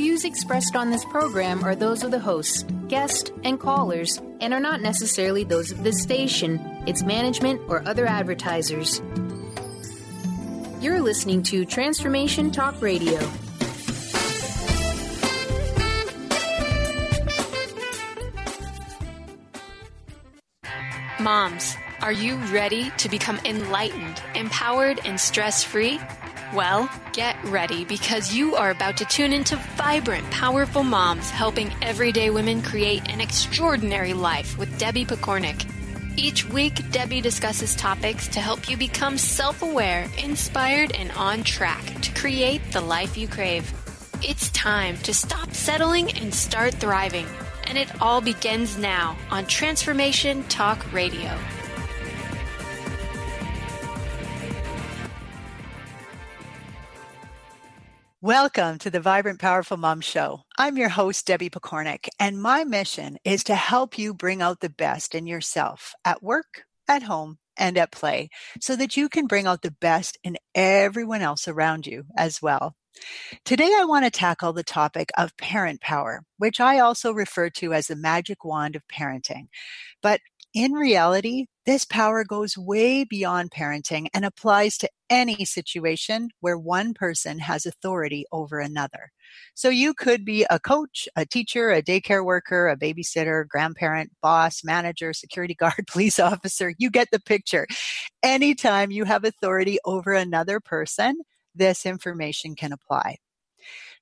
views expressed on this program are those of the hosts, guests, and callers, and are not necessarily those of this station, its management, or other advertisers. You're listening to Transformation Talk Radio. Moms, are you ready to become enlightened, empowered, and stress-free? Well, get ready because you are about to tune into vibrant, powerful moms helping everyday women create an extraordinary life with Debbie Pokornik. Each week, Debbie discusses topics to help you become self-aware, inspired, and on track to create the life you crave. It's time to stop settling and start thriving. And it all begins now on Transformation Talk Radio. Welcome to the Vibrant Powerful Mom Show. I'm your host, Debbie Pokornik, and my mission is to help you bring out the best in yourself at work, at home, and at play so that you can bring out the best in everyone else around you as well. Today, I want to tackle the topic of parent power, which I also refer to as the magic wand of parenting. But in reality, this power goes way beyond parenting and applies to any situation where one person has authority over another. So you could be a coach, a teacher, a daycare worker, a babysitter, grandparent, boss, manager, security guard, police officer. You get the picture. Anytime you have authority over another person, this information can apply.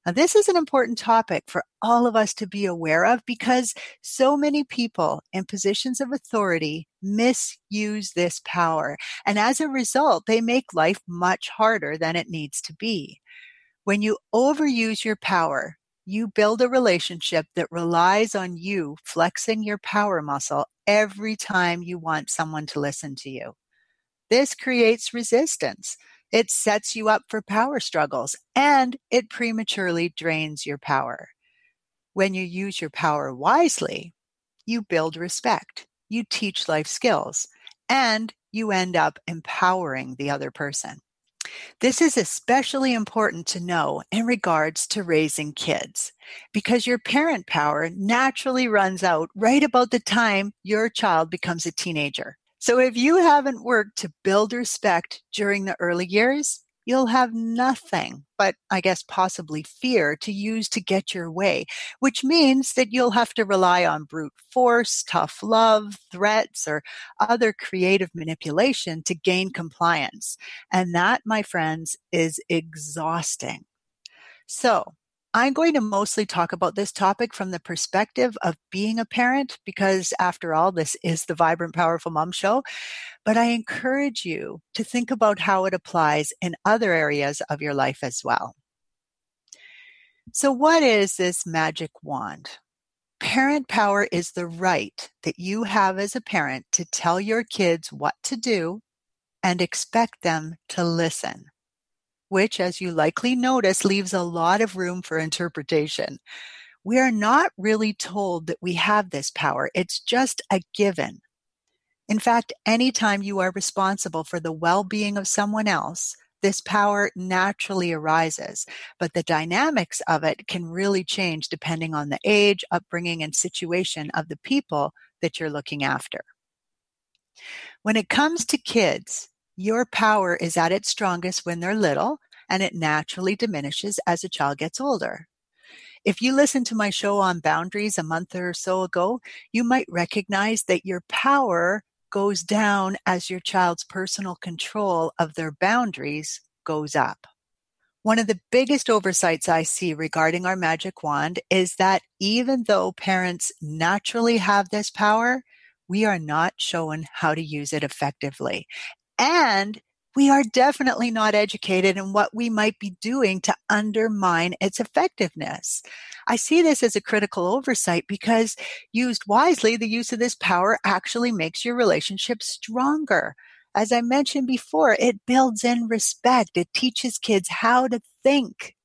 Now, this is an important topic for all of us to be aware of because so many people in positions of authority misuse this power. And as a result, they make life much harder than it needs to be. When you overuse your power, you build a relationship that relies on you flexing your power muscle every time you want someone to listen to you. This creates resistance. It sets you up for power struggles, and it prematurely drains your power. When you use your power wisely, you build respect, you teach life skills, and you end up empowering the other person. This is especially important to know in regards to raising kids, because your parent power naturally runs out right about the time your child becomes a teenager. So if you haven't worked to build respect during the early years, you'll have nothing but, I guess, possibly fear to use to get your way, which means that you'll have to rely on brute force, tough love, threats, or other creative manipulation to gain compliance. And that, my friends, is exhausting. So I'm going to mostly talk about this topic from the perspective of being a parent because, after all, this is the Vibrant Powerful Mom Show. But I encourage you to think about how it applies in other areas of your life as well. So what is this magic wand? Parent power is the right that you have as a parent to tell your kids what to do and expect them to listen, which, as you likely notice, leaves a lot of room for interpretation. We are not really told that we have this power. It's just a given. In fact, anytime you are responsible for the well-being of someone else, this power naturally arises, but the dynamics of it can really change depending on the age, upbringing, and situation of the people that you're looking after. When it comes to kids, your power is at its strongest when they're little, and it naturally diminishes as a child gets older. If you listened to my show on boundaries a month or so ago, you might recognize that your power goes down as your child's personal control of their boundaries goes up. One of the biggest oversights I see regarding our magic wand is that even though parents naturally have this power, we are not shown how to use it effectively. And we are definitely not educated in what we might be doing to undermine its effectiveness. I see this as a critical oversight because used wisely, the use of this power actually makes your relationship stronger. As I mentioned before, it builds in respect. It teaches kids how to think.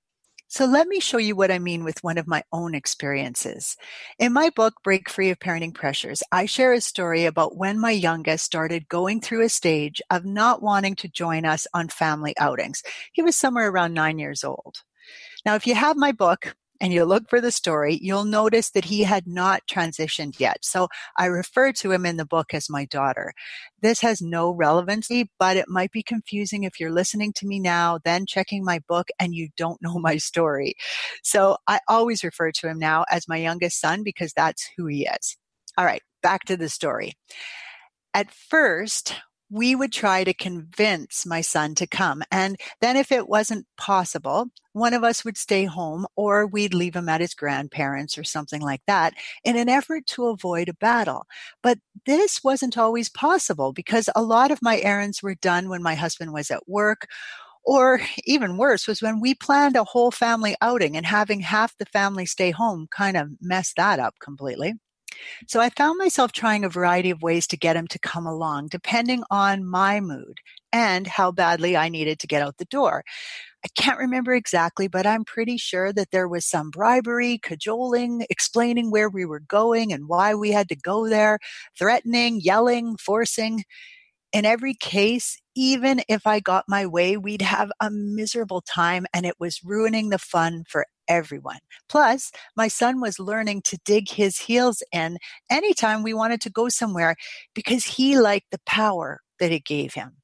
So let me show you what I mean with one of my own experiences. In my book, Break Free of Parenting Pressures, I share a story about when my youngest started going through a stage of not wanting to join us on family outings. He was somewhere around 9 years old. Now, if you have my book, and you look for the story, you'll notice that he had not transitioned yet. So I refer to him in the book as my daughter. This has no relevancy, but it might be confusing if you're listening to me now, then checking my book, and you don't know my story. So I always refer to him now as my youngest son because that's who he is. All right, back to the story. At first, we would try to convince my son to come. And then if it wasn't possible, one of us would stay home or we'd leave him at his grandparents or something like that in an effort to avoid a battle. But this wasn't always possible because a lot of my errands were done when my husband was at work. Or even worse was when we planned a whole family outing and having half the family stay home kind of messed that up completely. So I found myself trying a variety of ways to get him to come along, depending on my mood and how badly I needed to get out the door. I can't remember exactly, but I'm pretty sure that there was some bribery, cajoling, explaining where we were going and why we had to go there, threatening, yelling, forcing. In every case, even if I got my way, we'd have a miserable time and it was ruining the fun for everyone. Plus, my son was learning to dig his heels in anytime we wanted to go somewhere because he liked the power that it gave him.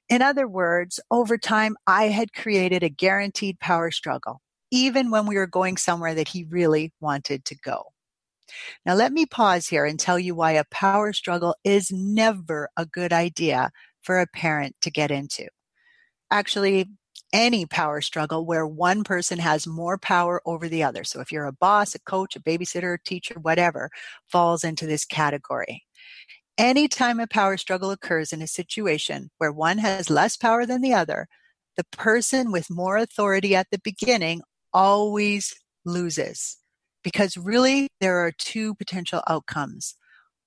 In other words, over time, I had created a guaranteed power struggle, even when we were going somewhere that he really wanted to go. Now, let me pause here and tell you why a power struggle is never a good idea for a parent to get into. Actually, any power struggle where one person has more power over the other. So if you're a boss, a coach, a babysitter, a teacher, whatever, falls into this category. Anytime a power struggle occurs in a situation where one has less power than the other, the person with more authority at the beginning always loses. Because really, there are two potential outcomes.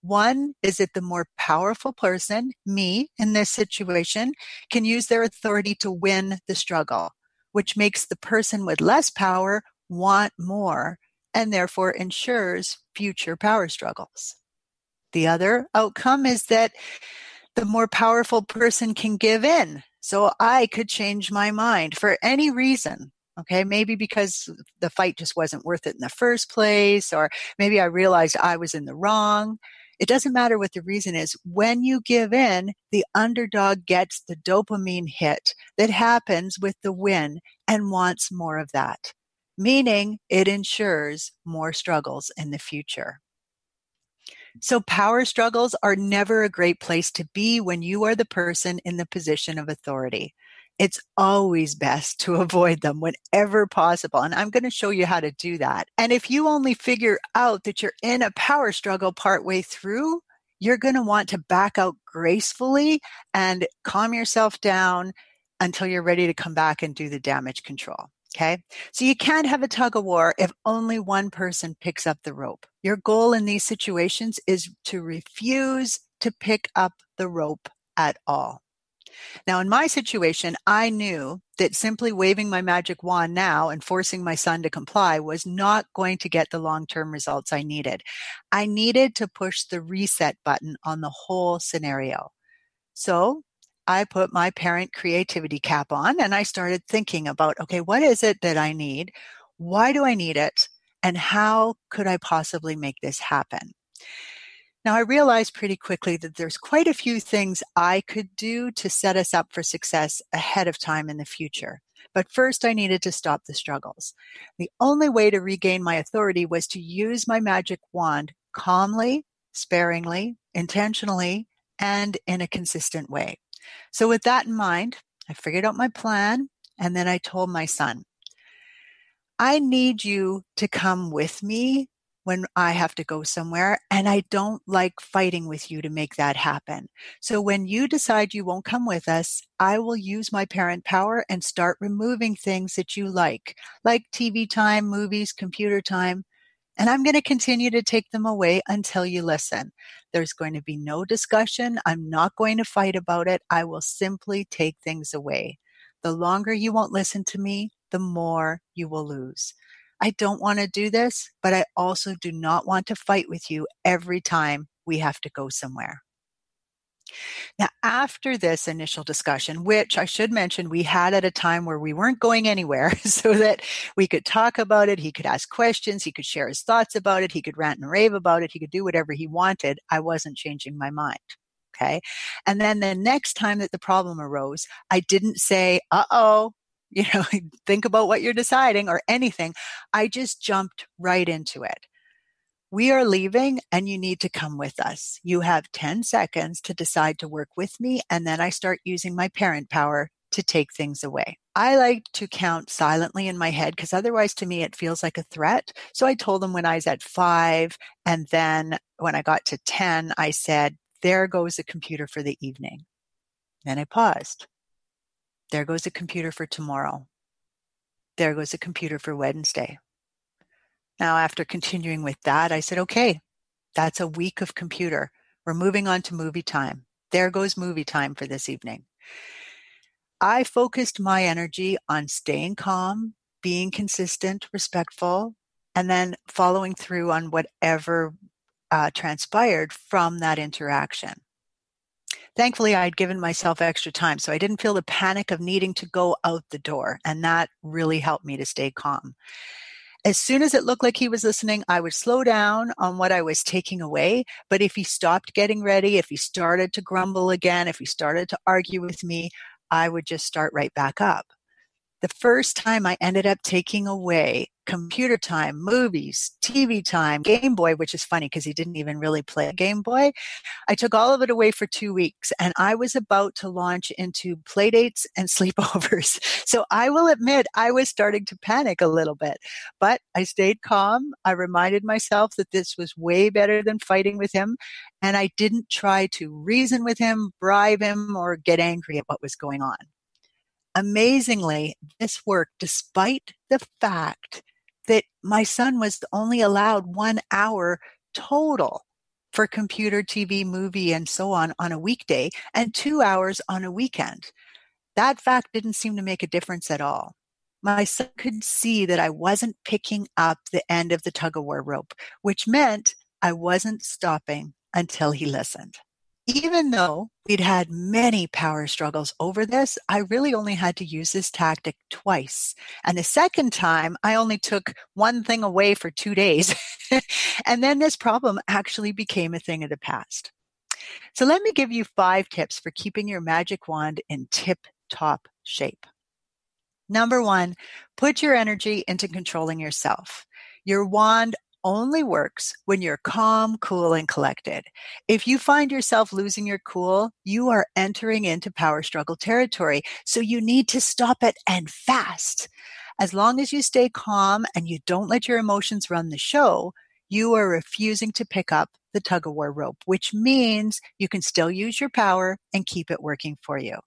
One is that the more powerful person, me in this situation, can use their authority to win the struggle, which makes the person with less power want more and therefore ensures future power struggles. The other outcome is that the more powerful person can give in. So I could change my mind for any reason. Okay, maybe because the fight just wasn't worth it in the first place, or maybe I realized I was in the wrong. It doesn't matter what the reason is. When you give in, the underdog gets the dopamine hit that happens with the win and wants more of that, meaning it ensures more struggles in the future. So power struggles are never a great place to be when you are the person in the position of authority. It's always best to avoid them whenever possible. And I'm going to show you how to do that. And if you only figure out that you're in a power struggle partway through, you're going to want to back out gracefully and calm yourself down until you're ready to come back and do the damage control. Okay. So you can't have a tug of war if only one person picks up the rope. Your goal in these situations is to refuse to pick up the rope at all. Now, in my situation, I knew that simply waving my magic wand now and forcing my son to comply was not going to get the long-term results I needed. I needed to push the reset button on the whole scenario. So I put my parent creativity cap on and I started thinking about, okay, what is it that I need? Why do I need it? And how could I possibly make this happen? Now, I realized pretty quickly that there's quite a few things I could do to set us up for success ahead of time in the future. But first, I needed to stop the struggles. The only way to regain my authority was to use my magic wand calmly, sparingly, intentionally, and in a consistent way. So with that in mind, I figured out my plan, and then I told my son, I need you to come with me when I have to go somewhere, and I don't like fighting with you to make that happen. So when you decide you won't come with us, I will use my parent power and start removing things that you like TV time, movies, computer time, and I'm going to continue to take them away until you listen. There's going to be no discussion. I'm not going to fight about it. I will simply take things away. The longer you won't listen to me, the more you will lose. I don't want to do this, but I also do not want to fight with you every time we have to go somewhere. Now, after this initial discussion, which I should mention we had at a time where we weren't going anywhere so that we could talk about it, he could ask questions, he could share his thoughts about it, he could rant and rave about it, he could do whatever he wanted, I wasn't changing my mind. Okay. And then the next time that the problem arose, I didn't say, uh-oh, think about what you're deciding or anything. I just jumped right into it. We are leaving and you need to come with us. You have 10 seconds to decide to work with me, and then I start using my parent power to take things away. I like to count silently in my head because otherwise to me it feels like a threat. So I told them when I was at 5, and then when I got to 10, I said, there goes the computer for the evening. Then I paused. There goes the computer for tomorrow. There goes the computer for Wednesday. Now, after continuing with that, I said, okay, that's a week of computer. We're moving on to movie time. There goes movie time for this evening. I focused my energy on staying calm, being consistent, respectful, and then following through on whatever transpired from that interaction. Thankfully, I'd given myself extra time, so I didn't feel the panic of needing to go out the door, and that really helped me to stay calm. As soon as it looked like he was listening, I would slow down on what I was taking away. But if he stopped getting ready, if he started to grumble again, if he started to argue with me, I would just start right back up. The first time I ended up taking away computer time, movies, TV time, Game Boy, which is funny because he didn't even really play Game Boy. I took all of it away for 2 weeks, and I was about to launch into play dates and sleepovers. So I will admit I was starting to panic a little bit, but I stayed calm. I reminded myself that this was way better than fighting with him, and I didn't try to reason with him, bribe him, or get angry at what was going on. Amazingly, this worked despite the fact that my son was only allowed 1 hour total for computer, TV, movie, and so on a weekday, and 2 hours on a weekend. That fact didn't seem to make a difference at all. My son could see that I wasn't picking up the end of the tug-of-war rope, which meant I wasn't stopping until he listened. Even though we'd had many power struggles over this, I really only had to use this tactic twice. And the second time, I only took one thing away for 2 days. And then this problem actually became a thing of the past. So let me give you 5 tips for keeping your magic wand in tip-top shape. Number 1, put your energy into controlling yourself. Your wand only works when you're calm, cool, and collected. If you find yourself losing your cool, you are entering into power struggle territory. So you need to stop it, and fast. As long as you stay calm and you don't let your emotions run the show, you are refusing to pick up the tug-of-war rope, which means you can still use your power and keep it working for you.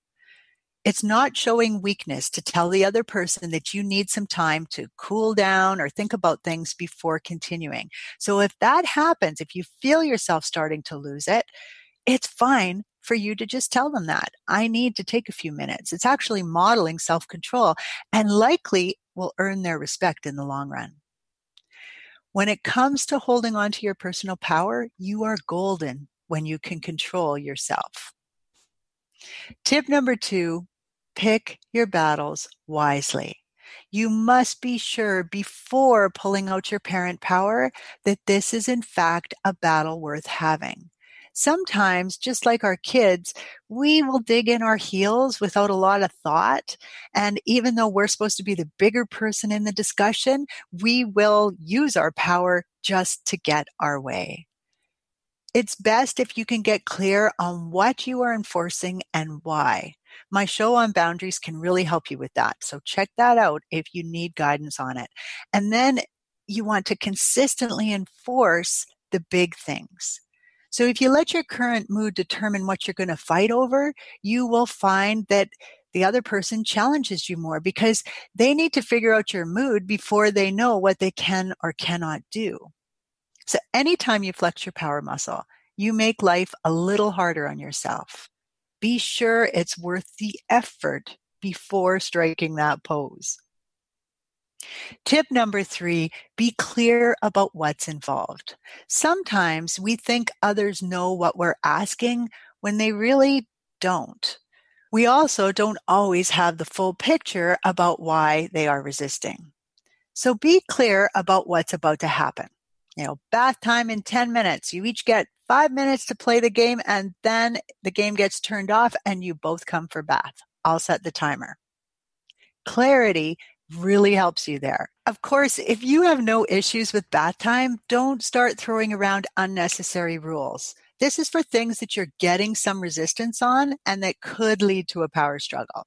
It's not showing weakness to tell the other person that you need some time to cool down or think about things before continuing. So if that happens, if you feel yourself starting to lose it, it's fine for you to just tell them that. I need to take a few minutes. It's actually modeling self-control and likely will earn their respect in the long run. When it comes to holding on to your personal power, you are golden when you can control yourself. Tip number 2, pick your battles wisely. You must be sure before pulling out your parent power that this is in fact a battle worth having. Sometimes, just like our kids, we will dig in our heels without a lot of thought. And even though we're supposed to be the bigger person in the discussion, we will use our power just to get our way. It's best if you can get clear on what you are enforcing and why. My show on boundaries can really help you with that. So check that out if you need guidance on it. And then you want to consistently enforce the big things. So if you let your current mood determine what you're going to fight over, you will find that the other person challenges you more because they need to figure out your mood before they know what they can or cannot do. So anytime you flex your power muscle, you make life a little harder on yourself. Be sure it's worth the effort before striking that pose. Tip number 3, be clear about what's involved. Sometimes we think others know what we're asking when they really don't. We also don't always have the full picture about why they are resisting. So be clear about what's about to happen. Bath time in 10 minutes. You each get 5 minutes to play the game, and then the game gets turned off and you both come for bath. I'll set the timer. Clarity really helps you there. Of course, if you have no issues with bath time, don't start throwing around unnecessary rules. This is for things that you're getting some resistance on and that could lead to a power struggle.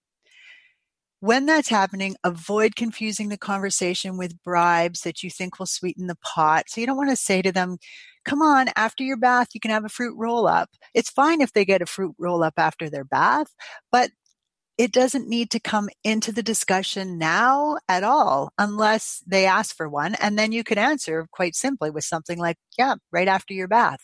When that's happening, avoid confusing the conversation with bribes that you think will sweeten the pot. So you don't want to say to them, come on, after your bath, you can have a fruit roll up. It's fine if they get a fruit roll up after their bath, but it doesn't need to come into the discussion now at all unless they ask for one. And then you could answer quite simply with something like, yeah, right after your bath.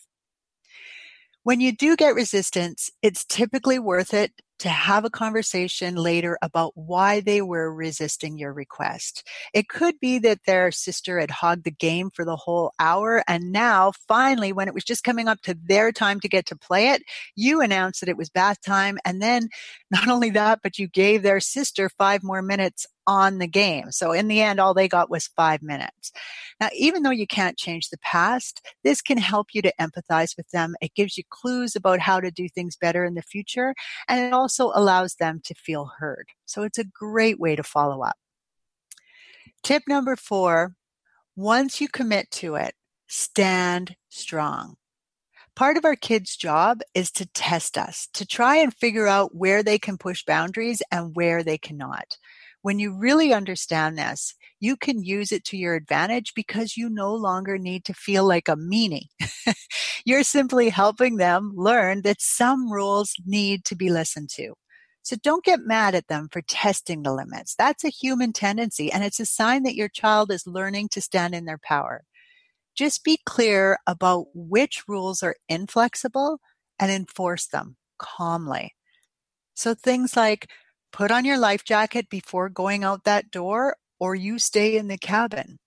When you do get resistance, it's typically worth it to have a conversation later about why they were resisting your request. It could be that their sister had hogged the game for the whole hour, and now, finally, when it was just coming up to their time to get to play it, you announced that it was bath time, and then not only that, but you gave their sister 5 more minutes on the game. So in the end, all they got was 5 minutes. Now, even though you can't change the past, this can help you to empathize with them. It gives you clues about how to do things better in the future, and it also allows them to feel heard. So it's a great way to follow up. Tip number 4, once you commit to it, stand strong. Part of our kids' job is to test us, to try and figure out where they can push boundaries and where they cannot. When you really understand this, you can use it to your advantage because you no longer need to feel like a meanie. You're simply helping them learn that some rules need to be listened to. So don't get mad at them for testing the limits. That's a human tendency, and it's a sign that your child is learning to stand in their power. Just be clear about which rules are inflexible and enforce them calmly. So things like put on your life jacket before going out that door, or you stay in the cabin.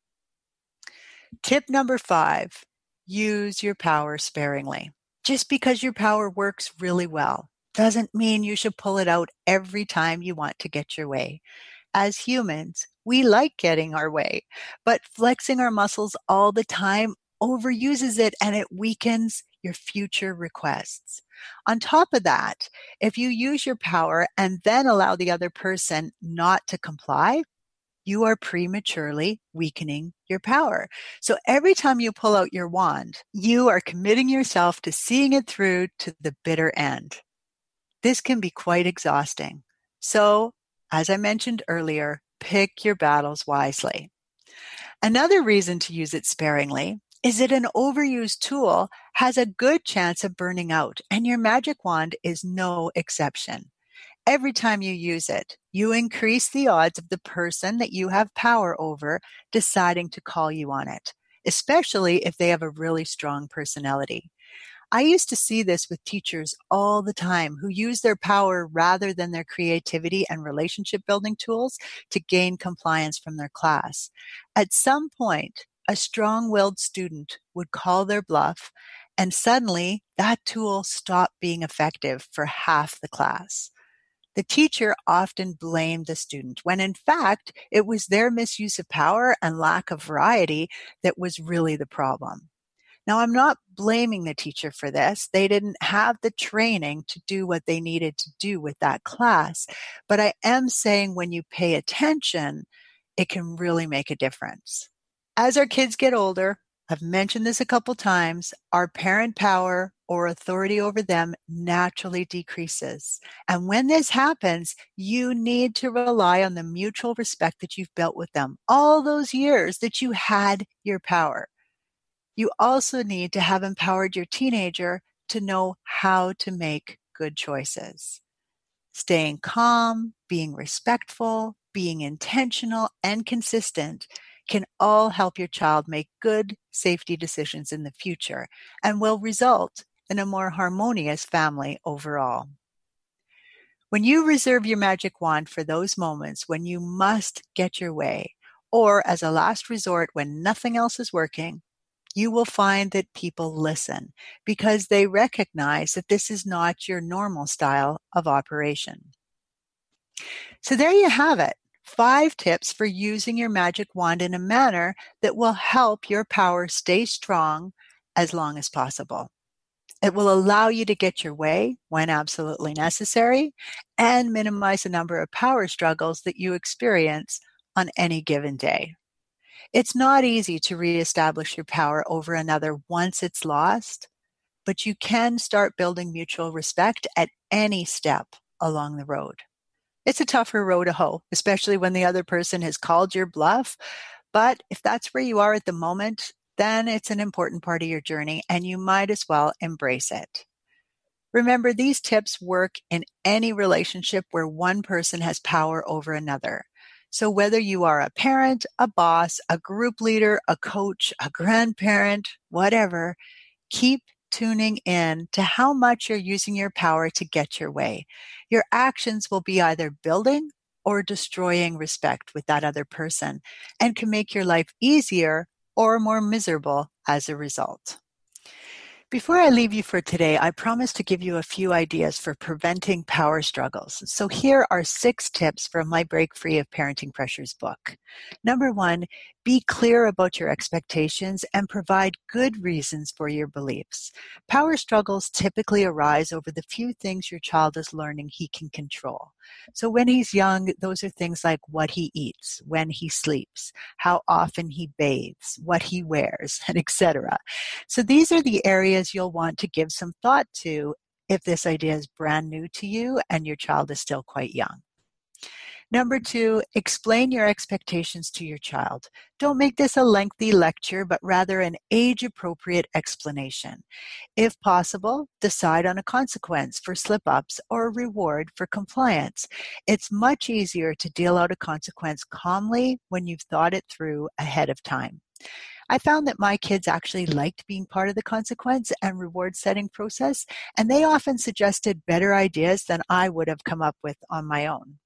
Tip number 5, use your power sparingly. Just because your power works really well doesn't mean you should pull it out every time you want to get your way. As humans, we like getting our way, but flexing our muscles all the time overuses it and it weakens your future requests. On top of that, if you use your power and then allow the other person not to comply, you are prematurely weakening your power. So every time you pull out your wand, you are committing yourself to seeing it through to the bitter end. This can be quite exhausting. So, as I mentioned earlier, pick your battles wisely. Another reason to use it sparingly is that an overused tool has a good chance of burning out, and your magic wand is no exception. Every time you use it, you increase the odds of the person that you have power over deciding to call you on it, especially if they have a really strong personality. I used to see this with teachers all the time who use their power rather than their creativity and relationship building tools to gain compliance from their class. At some point, a strong-willed student would call their bluff, and suddenly that tool stopped being effective for half the class. The teacher often blamed the student when in fact it was their misuse of power and lack of variety that was really the problem. Now, I'm not blaming the teacher for this. They didn't have the training to do what they needed to do with that class. But I am saying when you pay attention, it can really make a difference. As our kids get older, I've mentioned this a couple times, our parent power or authority over them naturally decreases. And when this happens, you need to rely on the mutual respect that you've built with them all those years that you had your power. You also need to have empowered your teenager to know how to make good choices. Staying calm, being respectful, being intentional, and consistent can all help your child make good safety decisions in the future and will result in a more harmonious family overall. When you reserve your magic wand for those moments when you must get your way, or as a last resort when nothing else is working, you will find that people listen because they recognize that this is not your normal style of operation. So there you have it. 5 tips for using your magic wand in a manner that will help your power stay strong as long as possible. It will allow you to get your way when absolutely necessary and minimize the number of power struggles that you experience on any given day. It's not easy to reestablish your power over another once it's lost, but you can start building mutual respect at any step along the road. It's a tougher row to hoe, especially when the other person has called your bluff. But if that's where you are at the moment, then it's an important part of your journey and you might as well embrace it. Remember, these tips work in any relationship where one person has power over another. So whether you are a parent, a boss, a group leader, a coach, a grandparent, whatever, keep tuning in to how much you're using your power to get your way. Your actions will be either building or destroying respect with that other person and can make your life easier or more miserable as a result. Before I leave you for today, I promise to give you a few ideas for preventing power struggles. So here are 6 tips from my Break Free of Parenting Pressures book. Number 1, be clear about your expectations and provide good reasons for your beliefs. Power struggles typically arise over the few things your child is learning he can control. So when he's young, those are things like what he eats, when he sleeps, how often he bathes, what he wears, and etc. So these are the areas you'll want to give some thought to if this idea is brand new to you and your child is still quite young. Number 2, explain your expectations to your child. Don't make this a lengthy lecture, but rather an age-appropriate explanation. If possible, decide on a consequence for slip-ups or a reward for compliance. It's much easier to deal out a consequence calmly when you've thought it through ahead of time. I found that my kids actually liked being part of the consequence and reward setting process, and they often suggested better ideas than I would have come up with on my own.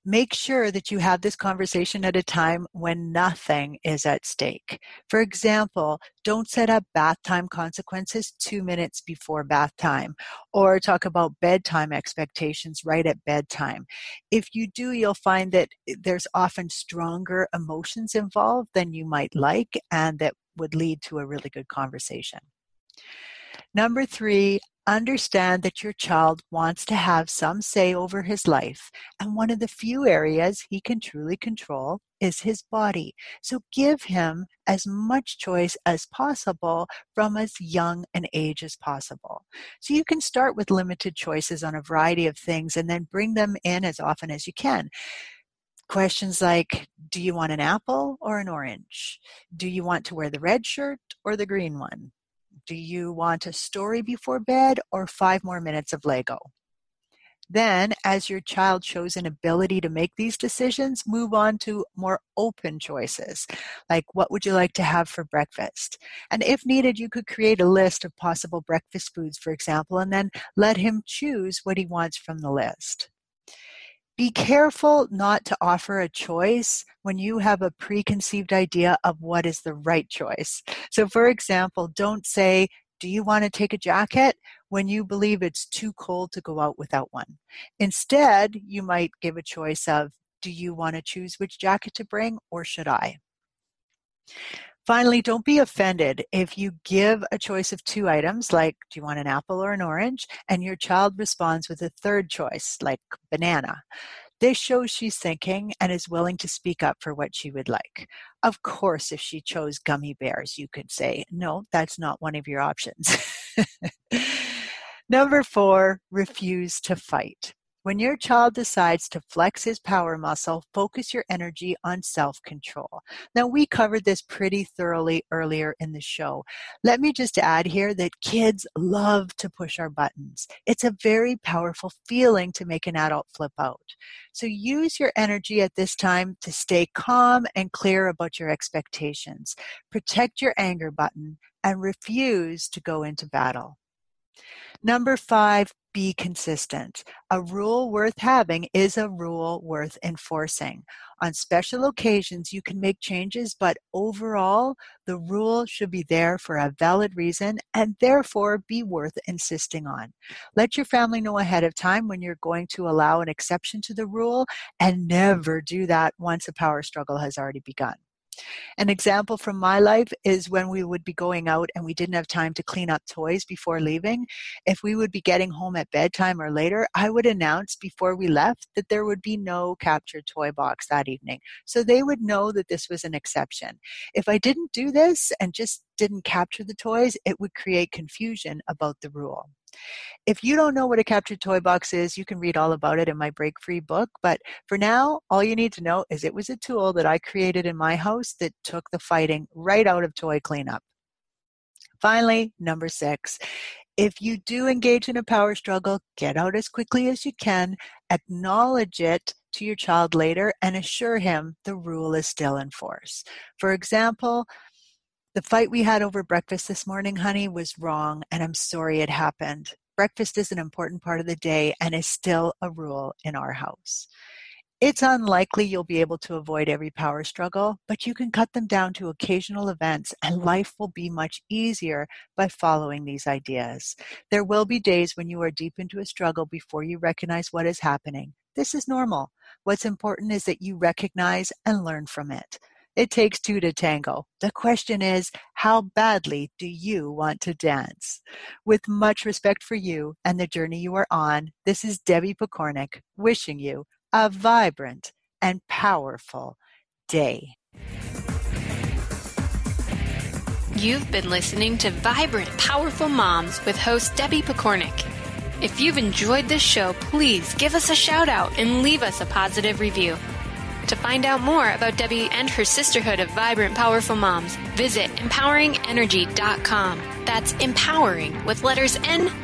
Make sure that you have this conversation at a time when nothing is at stake. For example, don't set up bath time consequences 2 minutes before bath time, or talk about bedtime expectations right at bedtime. If you do, you'll find that there's often stronger emotions involved than you might like, and that would lead to a really good conversation. Number 3, understand that your child wants to have some say over his life, and one of the few areas he can truly control is his body. So give him as much choice as possible from as young an age as possible. So you can start with limited choices on a variety of things and then bring them in as often as you can. Questions like, do you want an apple or an orange? Do you want to wear the red shirt or the green one? Do you want a story before bed or 5 more minutes of Lego? Then, as your child shows an ability to make these decisions, move on to more open choices, like what would you like to have for breakfast? And if needed, you could create a list of possible breakfast foods, for example, and then let him choose what he wants from the list. Be careful not to offer a choice when you have a preconceived idea of what is the right choice. So for example, don't say, do you want to take a jacket when you believe it's too cold to go out without one? Instead, you might give a choice of, do you want to choose which jacket to bring or should I? Finally, don't be offended if you give a choice of 2 items, like do you want an apple or an orange, and your child responds with a third choice, like banana. This shows she's thinking and is willing to speak up for what she would like. Of course, if she chose gummy bears, you could say, no, that's not one of your options. Number 4, refuse to fight. When your child decides to flex his power muscle, focus your energy on self-control. Now, we covered this pretty thoroughly earlier in the show. Let me just add here that kids love to push our buttons. It's a very powerful feeling to make an adult flip out. So use your energy at this time to stay calm and clear about your expectations. Protect your anger button and refuse to go into battle. Number 5, be consistent. A rule worth having is a rule worth enforcing. On special occasions, you can make changes, but overall, the rule should be there for a valid reason and therefore be worth insisting on. Let your family know ahead of time when you're going to allow an exception to the rule, and never do that once a power struggle has already begun. An example from my life is when we would be going out and we didn't have time to clean up toys before leaving. If we would be getting home at bedtime or later, I would announce before we left that there would be no captured toy box that evening, so they would know that this was an exception. If I didn't do this and just didn't capture the toys, it would create confusion about the rule. If you don't know what a captured toy box is, you can read all about it in my Break Free book. But for now, all you need to know is it was a tool that I created in my house that took the fighting right out of toy cleanup. Finally, number 6, if you do engage in a power struggle, get out as quickly as you can, acknowledge it to your child later, and assure him the rule is still in force. For example, the fight we had over breakfast this morning, honey, was wrong, and I'm sorry it happened. Breakfast is an important part of the day and is still a rule in our house. It's unlikely you'll be able to avoid every power struggle, but you can cut them down to occasional events, and life will be much easier by following these ideas. There will be days when you are deep into a struggle before you recognize what is happening. This is normal. What's important is that you recognize and learn from it. It takes 2 to tango. The question is, how badly do you want to dance? With much respect for you and the journey you are on, this is Debbie Pokornik wishing you a vibrant and powerful day. You've been listening to Vibrant, Powerful Moms with host Debbie Pokornik. If you've enjoyed this show, please give us a shout out and leave us a positive review. To find out more about Debbie and her sisterhood of vibrant, powerful moms, visit empoweringenergy.com. That's empowering with letters NRG.com.